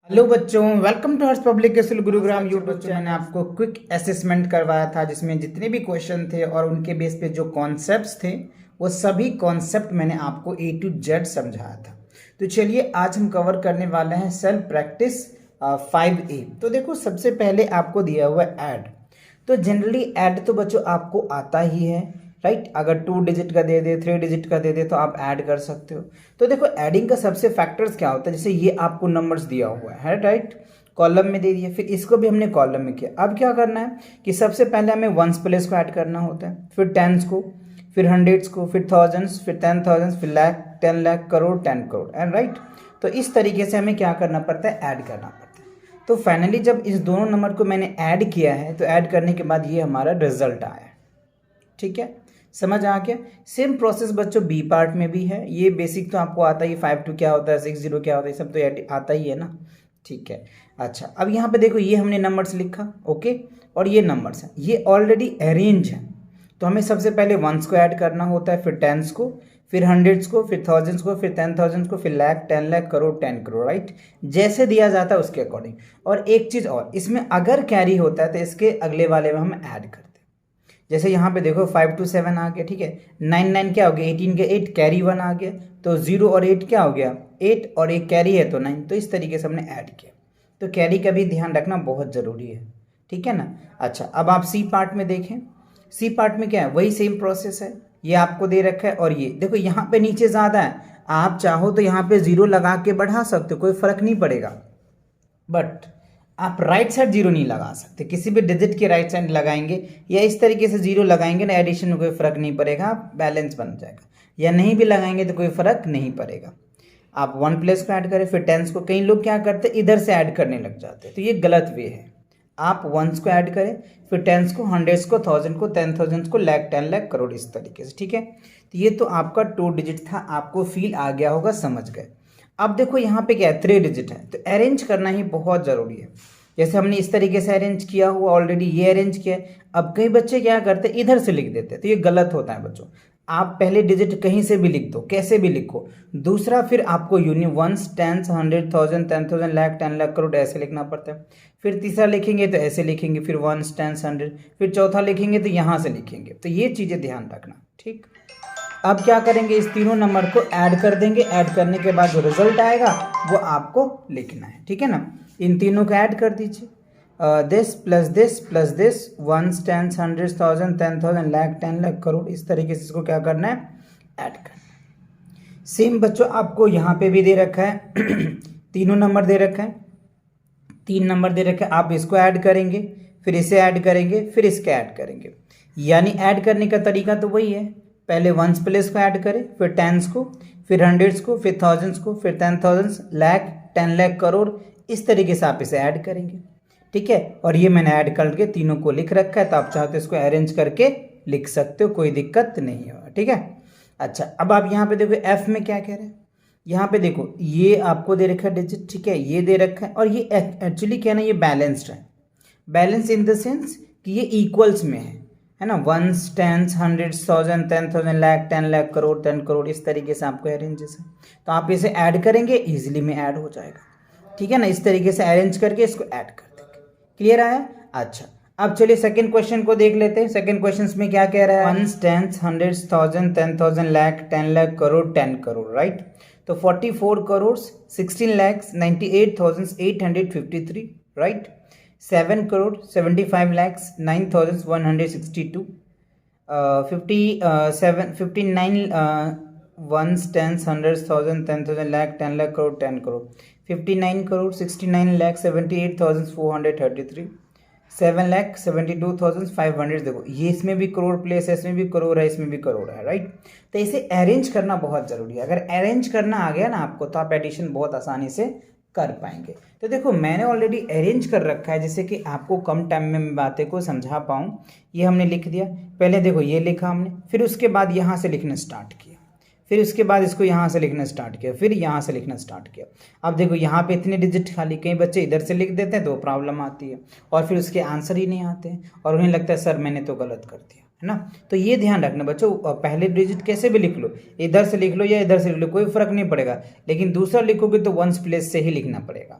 Hello बच्चों, welcome to Harsh public school Gurugram YouTube channel. मैंने आपको क्विक असेसमेंट करवाया था जिसमें जितने भी क्वेश्चन थे और उनके बेस पे जो कॉन्सेप्ट्स थे वो सभी कॉन्सेप्ट मैंने आपको A to Z समझाया था। तो चलिए आज हम कवर करने वाले हैं सेल्फ प्रैक्टिस 5A। तो देखो, सबसे पहले आपको दिया हुआ है ऐड। तो जनरली ऐड तो बच्चों आपको आता ही है, राइट। अगर 2 डिजिट का दे दे, 3 डिजिट का दे दे तो आप ऐड कर सकते हो। तो देखो, ऐडिंग का सबसे फैक्टर्स क्या होता है, जैसे ये आपको नंबर्स दिया हुआ है, राइट, कॉलम में दे दिया, फिर इसको भी हमने कॉलम में किया। अब क्या करना है कि सबसे पहले हमें वंस प्लेस को ऐड करना होता है, फिर टेंस को, फिर हंड्रेड्स को, फिर थाउजेंड्स, फिर 10,000, फिर लाख, 10 लाख, करोड़, 10 करोड़, एंड राइट। तो इस तरीके से हमें क्या करना पड़ता है, ऐड करना पड़ता है। तो फाइनली जब इस दोनों नंबर को मैंने ऐड किया है तो ऐड करने के बाद ये हमारा रिजल्ट आया है। ठीक है, समझ आ गया। सेम प्रोसेस बच्चों बी पार्ट में भी है। ये बेसिक तो आपको आता ही, 5 2 क्या होता है, 6 0 क्या होता है, सब तो आता ही है ना। ठीक है, अच्छा, अब यहाँ पे देखो, ये हमने नंबर्स लिखा, ओके, और ये नंबर्स हैं, ये ऑलरेडी अरेंज है। तो हमें सबसे पहले वंस को ऐड करना होता है, फिर टेंस को, फिर हंड्रेड्स को, फिर थाउजेंड्स को, फिर 10,000 को, फिर लाख, 10 लाख, करोड़, 10 करोड़, राइट। जैसे दिया जाता है उसके अकॉर्डिंग। और एक चीज़ और, इसमें अगर कैरी होता है तो इसके अगले वाले में हम ऐड करते हैं। जैसे यहाँ पे देखो 5 2 7 आ गया, ठीक है, 9 9 क्या हो गया, 18 के 8, कैरी 1 आ गया, तो 0 और 8 क्या हो गया, 8, और एक कैरी है तो 9। तो इस तरीके से हमने ऐड किया। तो कैरी का भी ध्यान रखना बहुत ज़रूरी है, ठीक है ना। अच्छा, अब आप सी पार्ट में देखें। सी पार्ट में क्या है, वही सेम प्रोसेस है। ये आपको दे रखा है, और ये देखो यहाँ पे नीचे ज़्यादा है, आप चाहो तो यहाँ पे 0 लगा के बढ़ा सकते हो, कोई फर्क नहीं पड़ेगा। बट आप राइट साइड 0 नहीं लगा सकते, किसी भी डिजिट के राइट साइड लगाएंगे या इस तरीके से 0 लगाएंगे ना, एडिशन में कोई फर्क नहीं पड़ेगा, बैलेंस बन जाएगा। या नहीं भी लगाएंगे तो कोई फर्क नहीं पड़ेगा। आप वन प्लेस को ऐड करें, फिर टेंस को, कई लोग क्या करते हैं इधर से ऐड करने लग जाते हैं, तो ये गलत वे है। आप वंस को ऐड करें, फिर टेंस को, हंड्रेड्स को, 1000 को, 10,000 को, लाख, 10 लाख, करोड़, इस तरीके से, ठीक है। तो ये तो आपका 2 डिजिट था, आपको फील आ गया होगा, समझ गए। अब देखो यहाँ पे क्या है, 3 डिजिट है, तो अरेंज करना ही बहुत ज़रूरी है। जैसे हमने इस तरीके से अरेंज किया हुआ, ऑलरेडी ये अरेंज किया है। अब कई बच्चे क्या करते हैं, इधर से लिख देते हैं, तो ये गलत होता है बच्चों। आप पहले डिजिट कहीं से भी लिख दो, कैसे भी लिखो। दूसरा, फिर आपको वंस, टेंस, 100, 1000, 10,000, लाख, 10 लाख, करोड़, ऐसे लिखना पड़ता है। फिर तीसरा लिखेंगे तो ऐसे लिखेंगे, फिर वंस, टेंस, 100, फिर चौथा लिखेंगे तो यहाँ से लिखेंगे। तो ये चीज़ें ध्यान रखना, ठीक। अब क्या करेंगे, इस तीनों नंबर को ऐड कर देंगे। ऐड करने के बाद जो रिजल्ट आएगा वो आपको लिखना है, ठीक है ना। इन तीनों को ऐड कर दीजिए, this plus this plus this, ones, tens, hundred, 1000, 10,000, lakh, 10 lakh, crore, इस तरीके से इसको क्या करना है, ऐड करना है। सेम बच्चों आपको यहाँ पे भी दे रखा है तीनों नंबर दे रखा है, 3 नंबर दे रखे, आप इसको ऐड करेंगे, फिर इसे ऐड करेंगे, फिर इसके ऐड करेंगे। यानी ऐड करने का तरीका तो वही है, पहले वंस प्लेस को ऐड करें, फिर टेंस को, फिर हंड्रेड्स को, फिर थाउजेंड्स को, फिर 10,000, लाख, 10 लाख, करोड़, इस तरीके से आप इसे ऐड करेंगे, ठीक है। और ये मैंने ऐड करके तीनों को लिख रखा है, तो आप चाहो तो इसको अरेंज करके लिख सकते हो, कोई दिक्कत नहीं होगा, ठीक है। अच्छा, अब आप यहाँ पे देखो एफ में क्या कह रहे हैं। यहाँ पे देखो, ये आपको दे रखा है डिजिट, ठीक है, ये दे रखा है, और ये एक्चुअली क्या है ना, ये बैलेंस्ड है। बैलेंस इन द सेंस कि ये इक्वल्स में है ना। Ones, tens, hundreds, 1000, 10,000, lakh, 10 lakh, crore, 10 crore, इस तरीके से आपको अरेंजेस है। तो आप इसे ऐड करेंगे, इजीली में ऐड हो जाएगा, ठीक है ना। इस तरीके से अरेंज करके इसको ऐड कर देंगे। क्लियर आया। अच्छा, अब चलिए सेकंड क्वेश्चन को देख लेते हैं। सेकंड क्वेश्चन में क्या कह रहा है, ones, tens, hundreds, 1000, 10,000, lakh, 10 lakh, crore, 10 crore, right. तो 44 crore 16 lakhs 98,853, right. 7 crore 75 lakhs 9,162, 59 ones, tens, hundreds, 1000, 10,000, lakh, 10 lakh, crore, 10 crore, 59 crore 69 lakhs 78,433, 7 lakh 72,500। देखो, ये इसमें भी करोड़ प्लेस है, इसमें भी करोड़ है, इसमें भी करोड़ है, राइट। तो इसे अरेंज करना बहुत ज़रूरी है। अगर अरेंज करना आ गया ना आपको, तो आप एडिशन बहुत आसानी से कर पाएंगे। तो देखो, मैंने ऑलरेडी अरेंज कर रखा है, जिससे कि आपको कम टाइम में मैं बातें को समझा पाऊँ। ये हमने लिख दिया, पहले देखो ये लिखा हमने, फिर उसके बाद यहाँ से लिखना स्टार्ट किया, फिर उसके बाद इसको यहाँ से लिखना स्टार्ट किया, फिर यहाँ से लिखना स्टार्ट किया। अब देखो यहाँ पे इतने डिजिट खाली, कई बच्चे इधर से लिख देते हैं तो प्रॉब्लम आती है, और फिर उसके आंसर ही नहीं आते हैं, और उन्हें लगता है सर मैंने तो गलत कर दिया, है ना। तो ये ध्यान रखना बच्चों, पहले डिजिट कैसे भी लिख लो, इधर से लिख लो या इधर से लिख लो, कोई फर्क नहीं पड़ेगा, लेकिन दूसरा लिखोगे तो वंस प्लेस से ही लिखना पड़ेगा,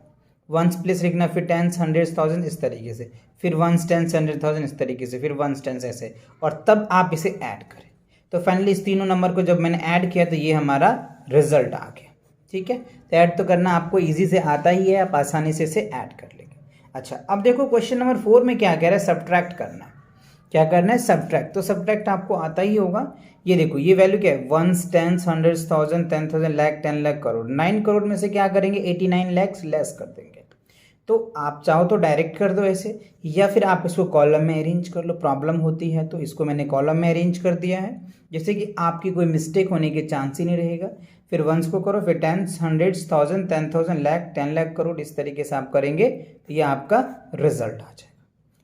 वंस प्लेस लिखना, फिर टेंस, हंड्रेड्स, थाउजेंड, इस तरीके से, फिर वंस, टेंस, हंड्रेड, थाउजेंड, इस तरीके से, फिर वंस, टेंस, ऐसे, और तब आप इसे ऐड करें। तो फाइनली इस तीनों नंबर को जब मैंने ऐड किया तो ये हमारा रिजल्ट आ गया। ठीक है, तो ऐड तो करना आपको ईजी से आता ही है, आप आसानी से इसे ऐड कर लेंगे। अच्छा, अब देखो क्वेश्चन नंबर 4 में क्या कह रहा है, सब्ट्रैक्ट करना है। क्या करना है, सब्ट्रैक्ट। तो सब्ट्रैक्ट आपको आता ही होगा। ये देखो, ये वैल्यू क्या है, ones, tens, hundreds, thousand, 10,000, lakh, 10 lakh, crore. 9 crore में से क्या करेंगे, 89 लाख लेस कर देंगे। तो आप चाहो तो डायरेक्ट कर दो ऐसे, या फिर आप इसको कॉलम में अरेंज कर लो। प्रॉब्लम होती है तो इसको मैंने कॉलम में अरेंज कर दिया है, जैसे कि आपकी कोई मिस्टेक होने के चांस ही नहीं रहेगा। फिर वंस को करो, फिर tens, hundreds, thousand, 10,000, lakh, 10 lakh, crore, इस तरीके से आप करेंगे तो ये आपका रिजल्ट आ जाएगा।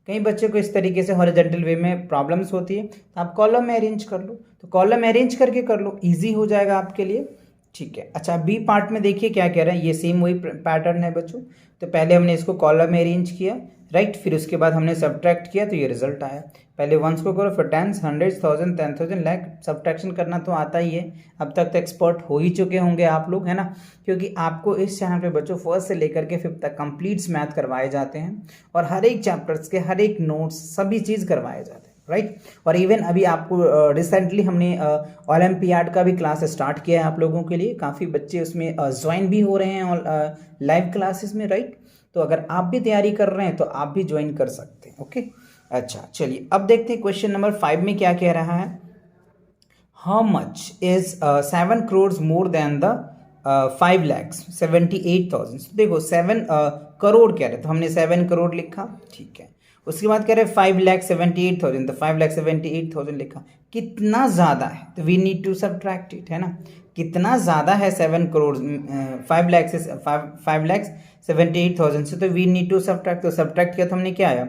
कई बच्चे को इस तरीके से हॉरिजॉन्टल वे में प्रॉब्लम्स होती है, तो आप कॉलम में अरेंज कर लो। तो कॉलम में अरेंज करके कर लो, ईजी हो जाएगा आपके लिए। ठीक है, अच्छा बी पार्ट में देखिए क्या कह रहे हैं, ये सेम वही पैटर्न है बच्चों। तो पहले हमने इसको कॉलम में अरेंज किया, राइट, फिर उसके बाद हमने सब्ट्रैक्ट किया तो ये रिजल्ट आया। पहले वंस को करो, फिर tens, hundreds, thousand, 10,000, lakh. Subtraction करना तो आता ही है, अब तक तो एक्सपर्ट हो ही चुके होंगे आप लोग, है ना, क्योंकि आपको इस चैनल पे बच्चों फर्स्ट से लेकर के 5th तक कंप्लीट्स मैथ करवाए जाते हैं, और हर एक चैप्टर्स के हर एक नोट्स सभी चीज़ करवाए जाते हैं, राइट। और इवन अभी आपको रिसेंटली हमने ओलंपियाड का भी क्लास स्टार्ट किया है आप लोगों के लिए। काफ़ी बच्चे उसमें ज्वाइन भी हो रहे हैं लाइव क्लासेस में, राइट। तो अगर आप भी तैयारी कर रहे हैं तो आप भी ज्वाइन कर सकते हैं, ओके। अच्छा चलिए, अब देखते हैं क्वेश्चन नंबर 5 में क्या कह रहा है। How much is 7 crore more than the 5,78,000। देखो 7 करोड़ कह रहे, तो हमने 7 करोड़ लिखा, ठीक है। उसके बाद कह रहे 5,78,000, तो 5,78,000 लिखा। कितना ज़्यादा है तो we need to subtract it, है ना। कितना ज़्यादा है 7 करोड़ 5,78,000 से, तो वी नीड टू सब्ट्रैक्ट। तो सब्ट्रैक्ट किया तो हमने क्या आया,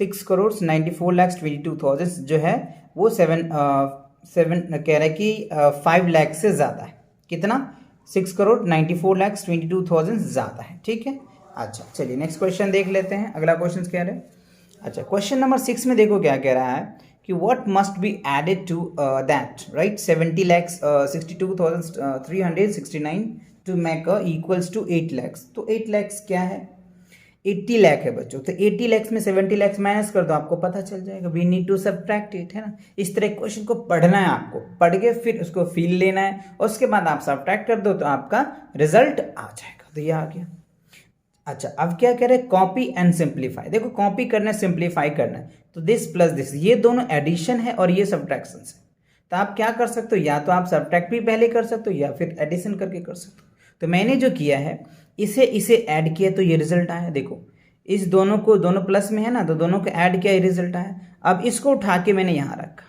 6 करोड़ 94,22,000 जो है वो 7 कह रहा है कि 5 लाख से ज़्यादा है। कितना, 6 करोड़ 94,22,000 ज़्यादा है, ठीक है। अच्छा चलिए नेक्स्ट क्वेश्चन देख लेते हैं, अगला क्वेश्चन कह रहे हैं। अच्छा क्वेश्चन नंबर 6 में देखो क्या कह रहा है कि what must be added to that, right, 70,62,369 to make equals to 8 lakh. तो 8 लाख क्या है, 80 लाख है बच्चों। तो 80 लाख में 70 लाख माइनस कर दो, आपको पता चल जाएगा। We need to subtract it, है ना। इस तरह क्वेश्चन को पढ़ना है आपको, पढ़ के फिर उसको फील लेना है, और उसके बाद आप सब्ट्रैक्ट कर दो तो आपका रिजल्ट आ जाएगा। तो ये आ गया। अच्छा अब क्या कह रहे हैं, कॉपी एंड सिंप्लीफाई। देखो कॉपी करना है, सिंप्लीफाई करना है, तो दिस प्लस दिस, ये दोनों एडिशन है और ये सब्ट्रैक्शन है। तो आप क्या कर सकते हो, या तो आप सब्ट्रैक्ट भी पहले कर सकते हो या फिर एडिशन करके कर सकते हो। तो मैंने जो किया है इसे ऐड किया तो ये रिजल्ट आया। देखो इस दोनों को, दोनों प्लस में है ना, तो दोनों को ऐड किया, ये रिजल्ट आया। अब इसको उठा के मैंने यहाँ रखा,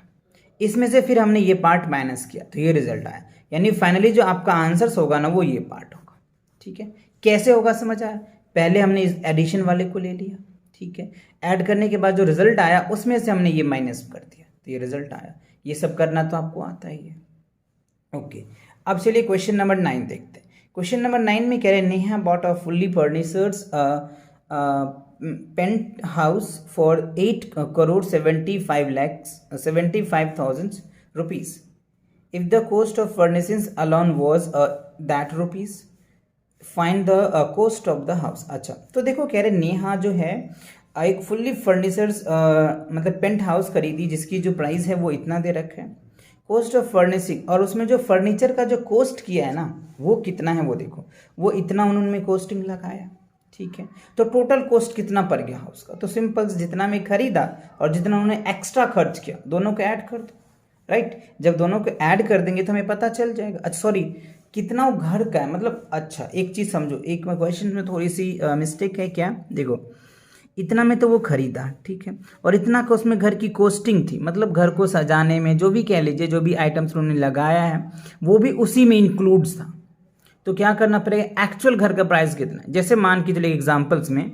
इसमें से फिर हमने ये पार्ट माइनस किया तो ये रिजल्ट आया। यानी फाइनली जो आपका आंसर्स होगा ना वो ये पार्ट होगा, ठीक है। कैसे होगा समझ आया, पहले हमने इस एडिशन वाले को ले लिया, ठीक है। ऐड करने के बाद जो रिजल्ट आया उसमें से हमने ये माइनस कर दिया तो ये रिजल्ट आया। ये सब करना तो आपको आता ही है, ओके। अब चलिए क्वेश्चन नंबर 9 देखते हैं। क्वेश्चन नंबर 9 में कह रहे हैं, Neha bought a fully furnished penthouse for 8 crore 75,000 rupees. If the cost of furnishings alone was that rupees, find the cost of the house. अच्छा तो देखो कह रहे नेहा जो है एक फुल्ली फर्निचर्स मतलब पेंट हाउस खरीदी, जिसकी जो प्राइस है वो इतना दे रखा है। कॉस्ट ऑफ फर्निशिंग, और उसमें जो फर्नीचर का जो कॉस्ट किया है ना वो कितना है, वो देखो वो इतना उन्होंने कॉस्टिंग लगाया, ठीक है। तो टोटल कॉस्ट कितना पड़ गया हाउस का, तो सिंपल जितना मैं खरीदा और जितना उन्होंने एक्स्ट्रा खर्च किया दोनों को ऐड कर दो, राइट। जब दोनों को ऐड कर देंगे तो हमें पता चल जाएगा। अच्छा सॉरी, कितना वो घर का है, मतलब अच्छा एक चीज़ समझो, एक क्वेश्चन में थोड़ी सी मिस्टेक है क्या, देखो इतना में तो वो खरीदा, ठीक है, और इतना का उसमें घर की कॉस्टिंग थी, मतलब घर को सजाने में जो भी कह लीजिए, जो भी आइटम्स उन्होंने लगाया है वो भी उसी में इंक्लूड्स था। तो क्या करना पड़ेगा, एक्चुअल घर का प्राइस कितना है। जैसे मान के चलिए एग्जाम्पल्स में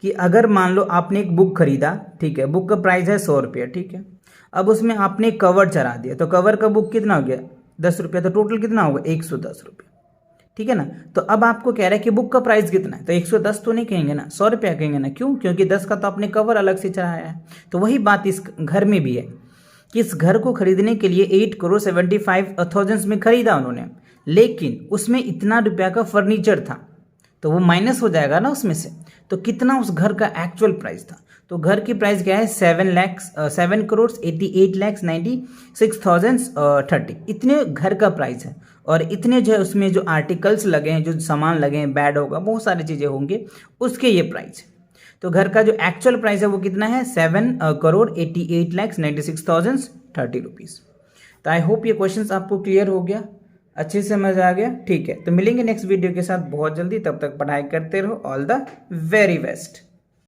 कि अगर मान लो आपने एक बुक खरीदा, ठीक है, बुक का प्राइस है 100 रुपया, ठीक है। अब उसमें आपने कवर चढ़ा दिया, तो कवर का बुक कितना हो गया 10 रुपया, तो टोटल कितना होगा 110 रुपया, ठीक है ना। तो अब आपको कह रहा है कि बुक का प्राइस कितना है, तो 110 तो नहीं कहेंगे ना, 100 रुपया कहेंगे ना। क्यों, क्योंकि 10 का तो आपने कवर अलग से चढ़ाया है। तो वही बात इस घर में भी है कि इस घर को खरीदने के लिए 8 करोड़ 75,000 में खरीदा उन्होंने, लेकिन उसमें इतना रुपया का फर्नीचर था, तो वो माइनस हो जाएगा ना उसमें से। तो कितना उस घर का एक्चुअल प्राइस था, तो घर की प्राइस क्या है 7,88,96,030, इतने घर का प्राइस है। और इतने जो है उसमें जो आर्टिकल्स लगे हैं, जो सामान लगे हैं, बैड होगा, बहुत सारी चीज़ें होंगे, उसके ये प्राइस है। तो घर का जो एक्चुअल प्राइस है वो कितना है 7,88,96,030 रुपीज़। तो आई होप ये क्वेश्चंस आपको क्लियर हो गया, अच्छे से समझ आ गया। ठीक है, तो मिलेंगे नेक्स्ट वीडियो के साथ बहुत जल्दी, तब तक पढ़ाई करते रहो। All the very best.